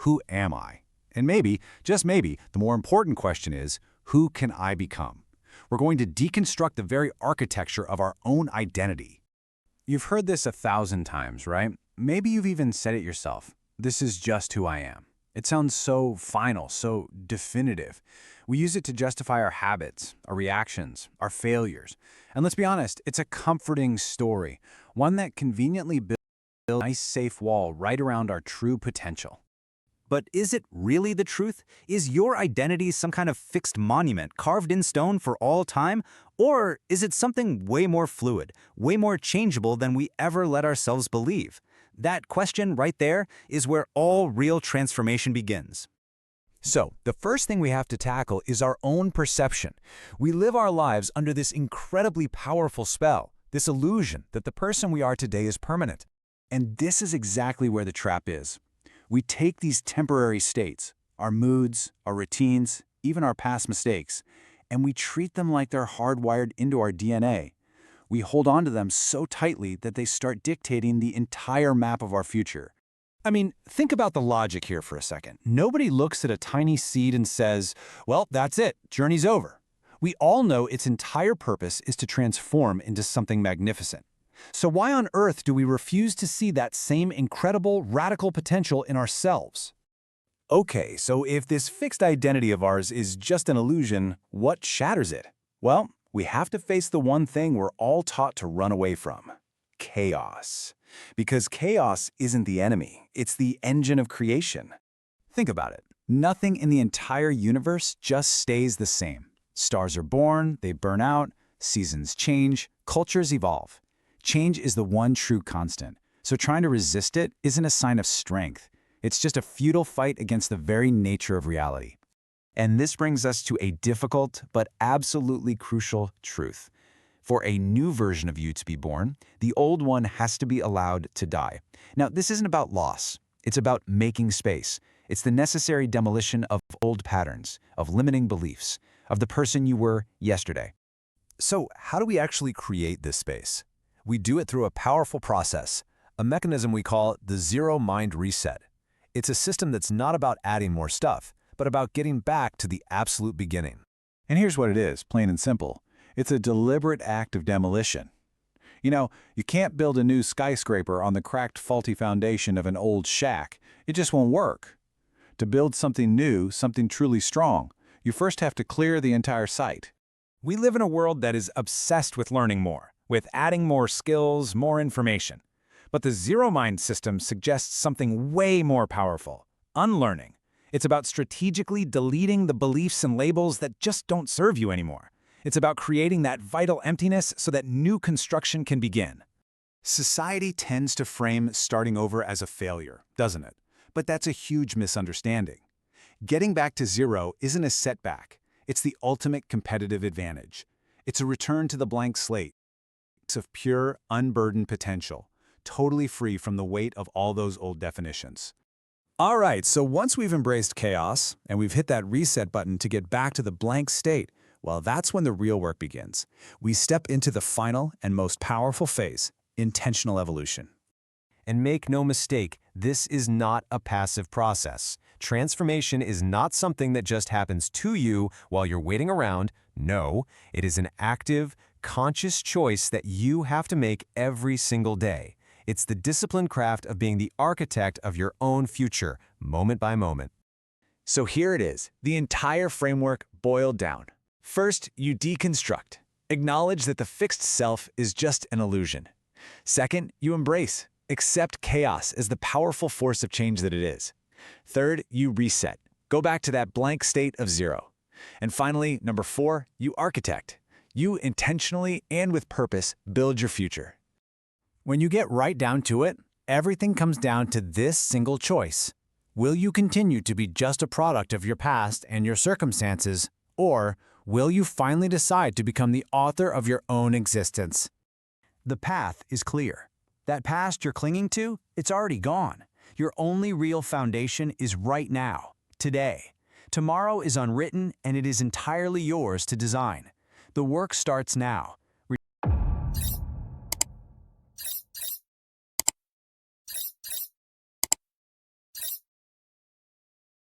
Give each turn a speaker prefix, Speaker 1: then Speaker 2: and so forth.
Speaker 1: who am I? And maybe, just maybe, the more important question is, who can I become? We're going to deconstruct the very architecture of our own identity. You've heard this 1,000 times, right? Maybe you've even said it yourself. This is just who I am. It sounds so final, so definitive. We use it to justify our habits, our reactions, our failures. And let's be honest, it's a comforting story, one that conveniently builds a nice safe wall right around our true potential.
Speaker 2: But is it really the truth? Is your identity some kind of fixed monument carved in stone for all time? Or is it something way more fluid, way more changeable than we ever let ourselves believe? That question right there is where all real transformation begins.
Speaker 3: So, the first thing we have to tackle is our own perception. We live our lives under this incredibly powerful spell, this illusion that the person we are today is permanent.
Speaker 1: And this is exactly where the trap is. We take these temporary states, our moods, our routines, even our past mistakes, and we treat them like they're hardwired into our DNA. We hold on to them so tightly that they start dictating the entire map of our future.
Speaker 3: I mean, think about the logic here for a second. Nobody looks at a tiny seed and says, well, that's it, journey's over. We all know its entire purpose is to transform into something magnificent. So why on earth do we refuse to see that same incredible, radical potential in ourselves? Okay, so if this fixed identity of ours is just an illusion, what shatters it? Well, we have to face the one thing we're all taught to run away from: chaos. Because chaos isn't the enemy, it's the engine of creation. Think about it. Nothing in the entire universe just stays the same. Stars are born, they burn out, seasons change, cultures evolve. Change is the one true constant, so trying to resist it isn't a sign of strength. It's just a futile fight against the very nature of reality. And this brings us to a difficult but absolutely crucial truth. For a new version of you to be born, the old one has to be allowed to die. Now, this isn't about loss. It's about making space. It's the necessary demolition of old patterns, of limiting beliefs, of the person you were yesterday. So, how do we actually create this space? We do it through a powerful process, a mechanism we call the zero mind reset. It's a system that's not about adding more stuff, but about getting back to the absolute beginning.
Speaker 1: And here's what it is, plain and simple. It's a deliberate act of demolition. You know, you can't build a new skyscraper on the cracked, faulty foundation of an old shack. It just won't work. To build something new, something truly strong, you first have to clear the entire site.
Speaker 3: We live in a world that is obsessed with learning more, with adding more skills, more information. But the zero mind system suggests something way more powerful: unlearning. It's about strategically deleting the beliefs and labels that just don't serve you anymore. It's about creating that vital emptiness so that new construction can begin. Society tends to frame starting over as a failure, doesn't it? But that's a huge misunderstanding. Getting back to zero isn't a setback. It's the ultimate competitive advantage. It's a return to the blank slate of pure, unburdened potential, totally free from the weight of all those old definitions. All right, so once we've embraced chaos and we've hit that reset button to get back to the blank state, well, that's when the real work begins. We step into the final and most powerful phase: intentional evolution. And make no mistake, this is not a passive process. Transformation is not something that just happens to you while you're waiting around. No, it is an active, conscious choice that you have to make every single day. It's the disciplined craft of being the architect of your own future, moment by moment. So here it is, the entire framework boiled down. First, you deconstruct. Acknowledge that the fixed self is just an illusion. Second, you embrace. Accept chaos as the powerful force of change that it is. Third, you reset. Go back to that blank state of zero. And finally, number 4, you architect. You intentionally and with purpose build your future. When you get right down to it, everything comes down to this single choice. Will you continue to be just a product of your past and your circumstances, or will you finally decide to become the author of your own existence? The path is clear. That past you're clinging to, it's already gone. Your only real foundation is right now, today. Tomorrow is unwritten, and it is entirely yours to design. The work starts now,